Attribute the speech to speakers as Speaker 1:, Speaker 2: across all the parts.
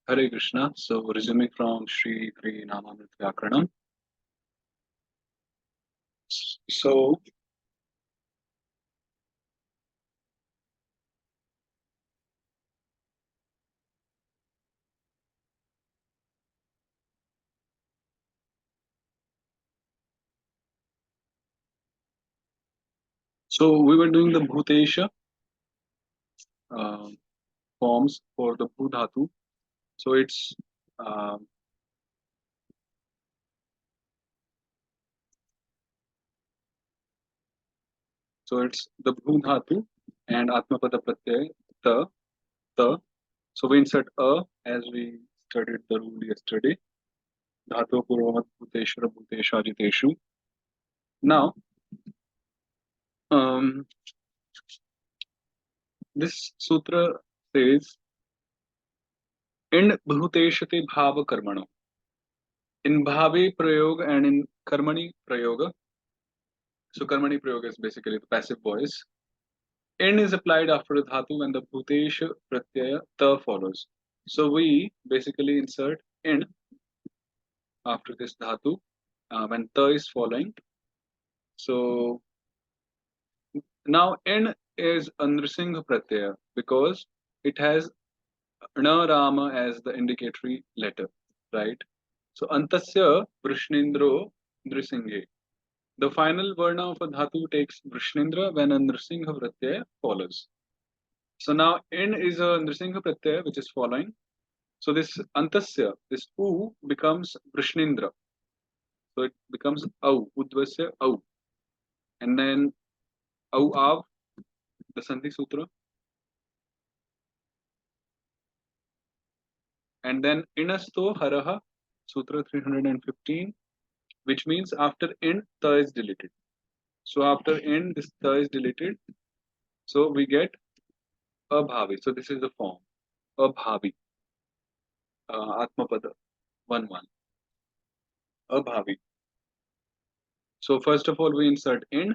Speaker 1: Hare Krishna. So, resuming from Sri Kriya Namamrit Vyakaranam. So, we were doing the Bhutesha uh, forms for the Bhudhatu. So it's uh, the Bhudhatu and Atmapada Pratyay ta ta. So we insert a as we studied the rule yesterday. Dhatu Purvamat Bhuteshwara Bhuteshajiteshu. Now, um, this sutra says in Bhuteshate Bhava Karmano. In Bhavi Prayog and in Karmani Prayoga. So Karmani Prayoga is basically the passive voice. In is applied after the dhatu when the bhutesh pratyaya ta follows. So we basically insert in after this dhatu when ta is following. So now in is Nrsimha pratyaya because it has na rama as the indicatory letter, right? So antasya Vrishnindro Nrisinghe. The final varna of a dhatu takes Vrishnindra when a Nrsimha pratyaya follows. So now in is a Nrsimha pratyaya which is following. So this antasya, this u becomes Vrishnindra. So it becomes au, udvasya au. And then au av, the Sandhi Sutra. And then inasto haraha, Sutra 315, which means after in, ta is deleted. So after in, this ta is deleted. So we get abhavi. So this is the form. Abhavi. Atmapada 1-1. Abhavi. So first of all, we insert in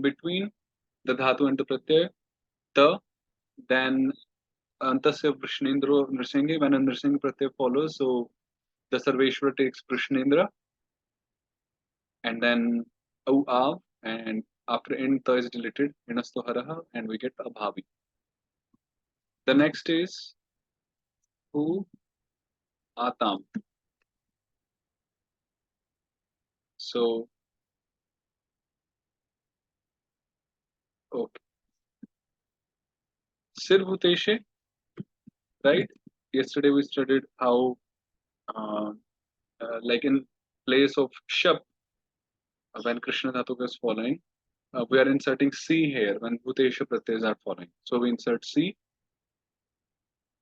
Speaker 1: between the dhatu and the pratyay, ta, then antasya Vrishnendra Nrsimha, when a Nrsimha pratyay follows, so the Sarveshwara takes Vrishnendra, and then au av, and after in ta is deleted, inasto haraha, and we get abhavi. The next is hu atam. So, okay. Sir Bhuteshe, right? Yesterday we studied how, like in place of shab, when Krishna Dhatuka is following, we are inserting C here when Bhutesha Pratyas are following. So we insert C.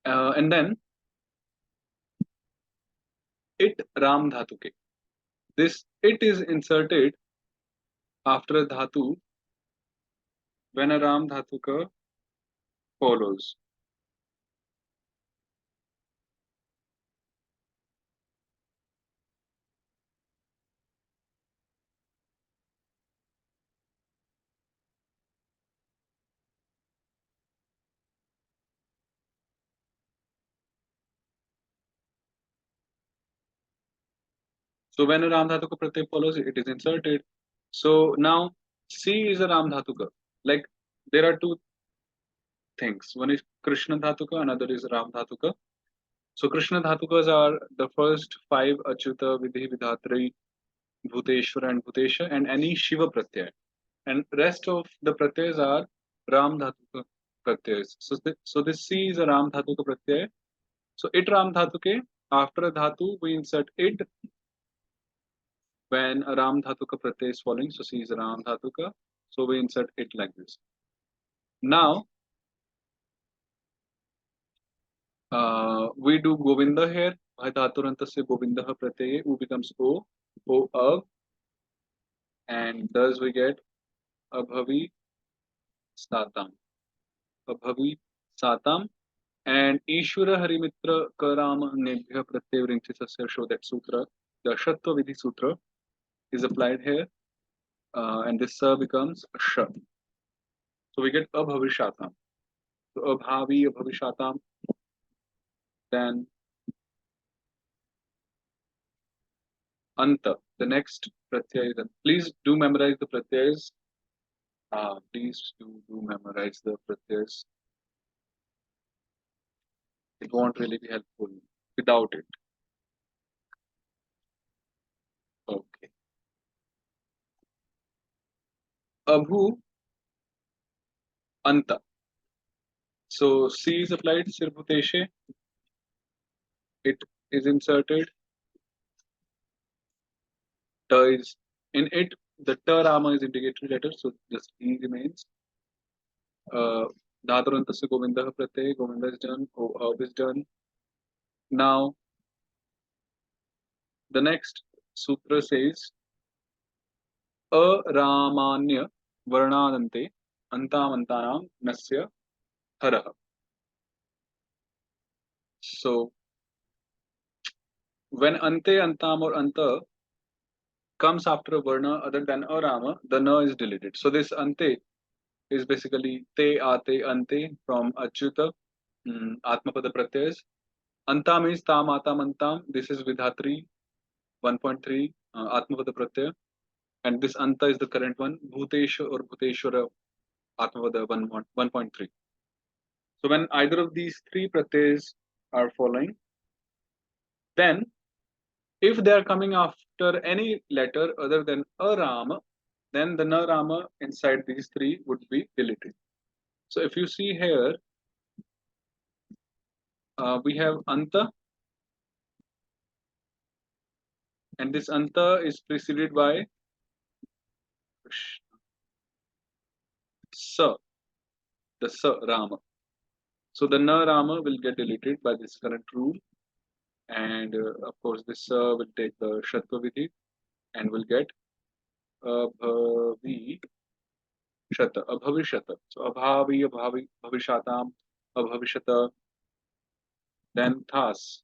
Speaker 1: And then it Ram Dhatuke. This it is inserted after a Dhatu when a Ram Dhatuka follows. So when a Ram Dhatuka Pratyay follows, it is inserted. So now C is a Ram Dhatuka. Like there are two things. One is Krishna Dhatuka, another is Ram Dhatuka. So Krishna Dhatukas are the first 5 Achyuta, Vidhi, Vidhatri, Bhuteshwara and Bhutesha, and any Shiva Pratyay. And rest of the Pratyas are Ram Dhatuka Pratyas. So this C is a Ram Dhatuka Pratyay. So it Ram Dhatuke, after a Dhatu, we insert it when a Ram Dhatuka Pratyay is following. So C is a Ram Dhatuka. So we insert it like this. Now, we do Govinda here. Dhaturantasya Govinda Pratyay. U becomes O. O Av. And thus we get Abhavi Satam. Abhavi Satam. And Ishvara Harimitra Karama Nebhya Pratyay Vrinchasasya show that sutra, the Shatva Vidhi Sutra is applied here. And this Sa becomes Sha. So we get Abhavishatam. So Abhavi, Abhavishatam. Then anta. The next pratyay. Please do memorize the pratyayas. Please do memorize the pratyayas. It won't really be helpful without it. Okay. Abhu anta. So C is applied. Sirbhuteshe. It is inserted. Ta is in it. The ta rama is indicated letter. So just E remains. Dhaturantasa Govinda pratyay. Govinda is done. O is done. Now the next sutra says अरामान्य वर्णादन्ते अन्तामन्तानां नस्य हरः. So when ante, antam or anta comes after a varna other than arama, the na is deleted. So this ante is basically te, ate, ante from achyuta, atmapada pratyas. Anta means tam, atam, antam. This is vidhatri 1.3 atmapada pratyaya. And this anta is the current one, bhutesha or bhuteshwara atmapada 1.3. So when either of these three pratyas are following, then if they are coming after any letter other than a rama, then the na rama inside these three would be deleted. So if you see here, we have anta, and this anta is preceded by sa, the sa rama. So the na rama will get deleted by this current rule, and of course this will take the shatva vidhi and will get abhavi shata, abhavishata. So abhavi, abhavi, bhavishatam, abhavishata, then thas.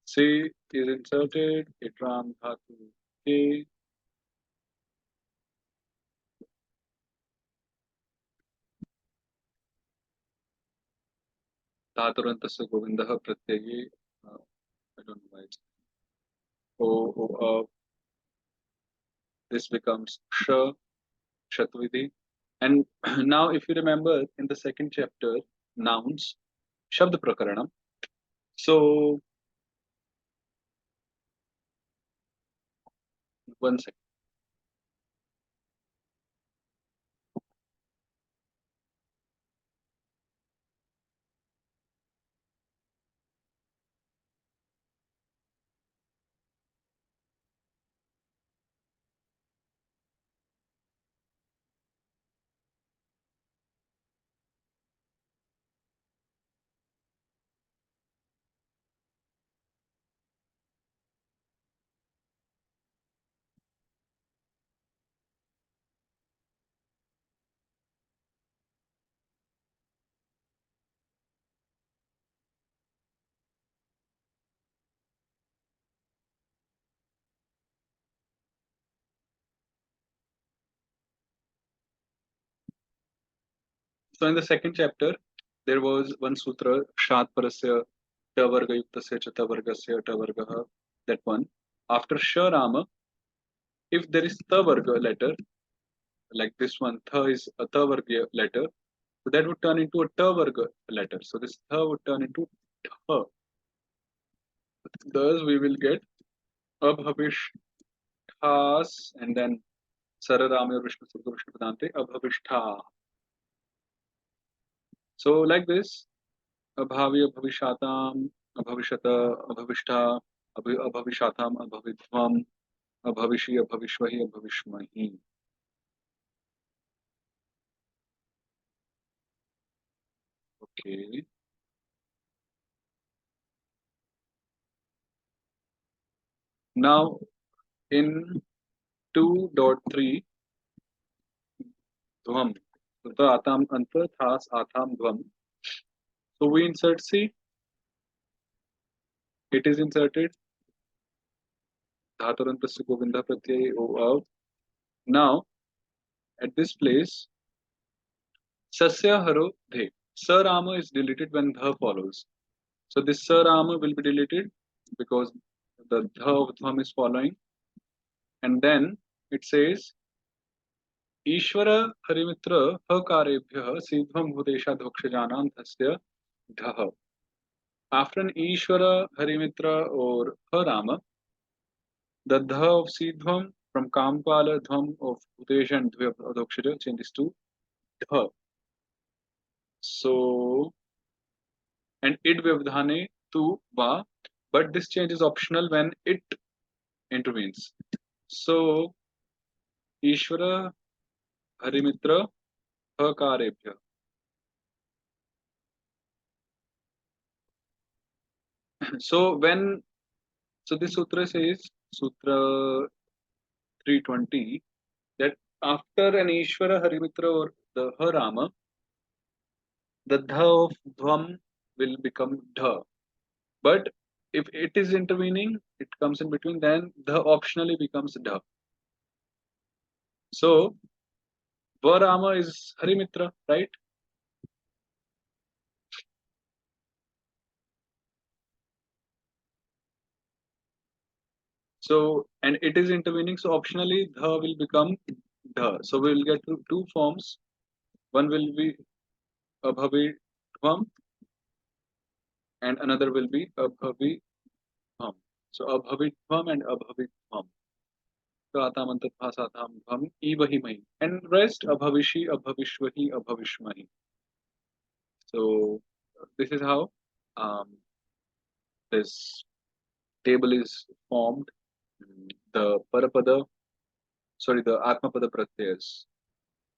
Speaker 1: Se is inserted, itram dhatu ke, धातुरन्तस्य गोविन्दः प्रत्यये I don't know why it's this becomes sh, shatvidhi. And now if you remember in the second chapter, nouns, shabd prakaranam. So one second. So in the second chapter, there was one sutra, Shat Parasya Tavarga Yuktasya Chatavargasya Tavargaha, that one. After Sharama, if there is Tavarga letter, like this one, Tha is a Tavarga letter, so that would turn into a Tavarga letter. So this Tha would turn into Tha. Thus we will get Abhavishthas and then Sararama or Vishnu Surga Vishnu Padante, Abhavishtha. So like this, Abhavi, Abhavishatam, Abhavishata, Abhavishta, Abhavishatam, Abhavitvam, Abhavishi, Abhavishwahi, Abhavishmahi. Okay. Now in 2.3, Dhvam. So the Atam Anta, Thas, Atam, Dhvam. So we insert C. It is inserted. Dhaturantasya Govinda Pratyay O. Now at this place, Sasya Haro The. Sarama is deleted when Dha follows. So this Sarama will be deleted because the dha of dhvam is following. And then it says, Ishvara Harimitra Hakarebhyah Siddhvam Bhutesha Dhasya Dhah. After an Ishvara Harimitra or Harama, the Dha of Siddhvam from Kampala Dhvam of Bhutesha and Dhva of Adhokshaja changes to Dha. So, and id vyavdhane to va, but this change is optional when it intervenes. So, Ishvara Harimitra Hakarebhyah. So when this sutra says, Sutra 320, that after an Ishvara Harimitra or the Harama, the Dha of Dhvam will become Dha. But if it is intervening, it comes in between, then Dha optionally becomes Dha. So Varama is Harimitra, right? So, and it is intervening, so optionally Dha will become Dha. So we will get two forms. One will be Abhavi Dhvam and another will be Abhavi Dhvam. So Abhavi Dhvam and Abhavi Dhvam. Pratamantadbhasatam Dhvam Ivahimahi. And rest Abhavishi, Abhavishwahi, Abhavishmahi. So this is how this table is formed. The Parapada, sorry, the Atmapada Pratyas,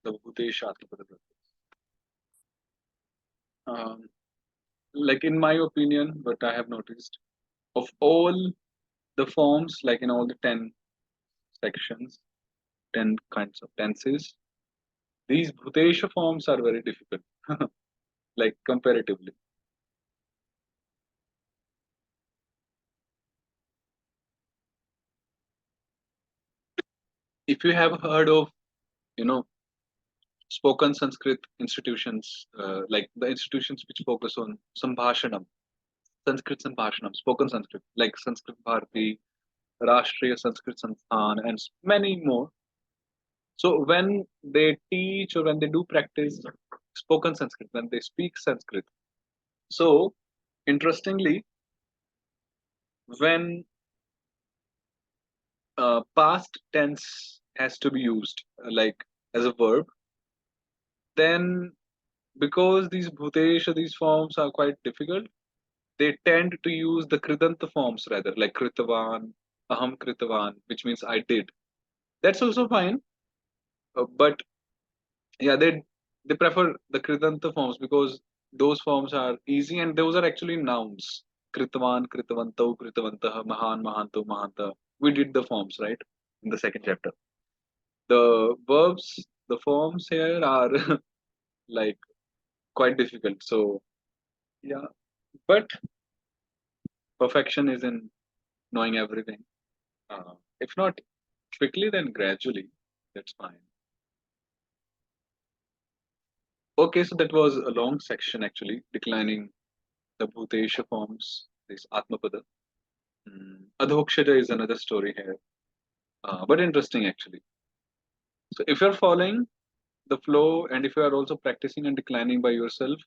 Speaker 1: the Bhutesh Atmapada Pratyas. Like in my opinion, what I have noticed, of all the forms, like in all the 10 sections, 10 kinds of tenses, these Bhutesha forms are very difficult, like comparatively. If you have heard of, you know, spoken Sanskrit institutions, like the institutions which focus on Sambhashanam, Sanskrit Sambhashanam, spoken Sanskrit, like Sanskrit Bharati, Rashtriya Sanskrit Sansthan, and many more. So when they teach or when they do practice spoken Sanskrit, when they speak Sanskrit, so interestingly, when past tense has to be used, like as a verb, then because these bhutesha, these forms are quite difficult, they tend to use the kridanta forms rather, like kritavan, aham kritavan, which means I did. That's also fine, but yeah, they prefer the kridanta forms because those forms are easy and those are actually nouns. Kritavan, kritavanto, kritavantah, mahan, mahanto, mahanta. We did the forms, right, in the second chapter. The verbs, the forms here are like quite difficult. So yeah, but perfection is in knowing everything. If not quickly, then gradually. That's fine. Okay, so that was a long section actually, declining the Bhutesha forms, this Atmapada. Adhokshada is another story here, but interesting actually. So if you're following the flow and if you are also practicing and declining by yourself,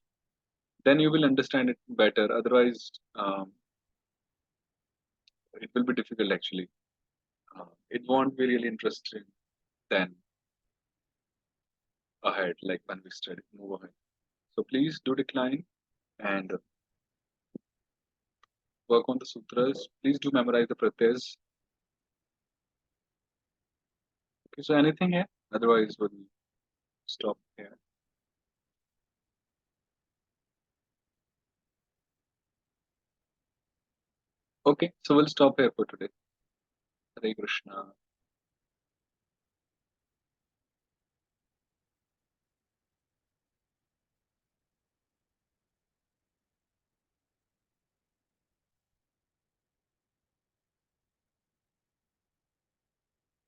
Speaker 1: then you will understand it better. Otherwise, it will be difficult actually. It won't be really interesting then ahead, like when we study, move ahead. So please do decline and work on the sutras. Please do memorize the pratyas. Okay, so anything here? Otherwise, we'll stop here. Okay, so we'll stop here for today. Hare Krishna.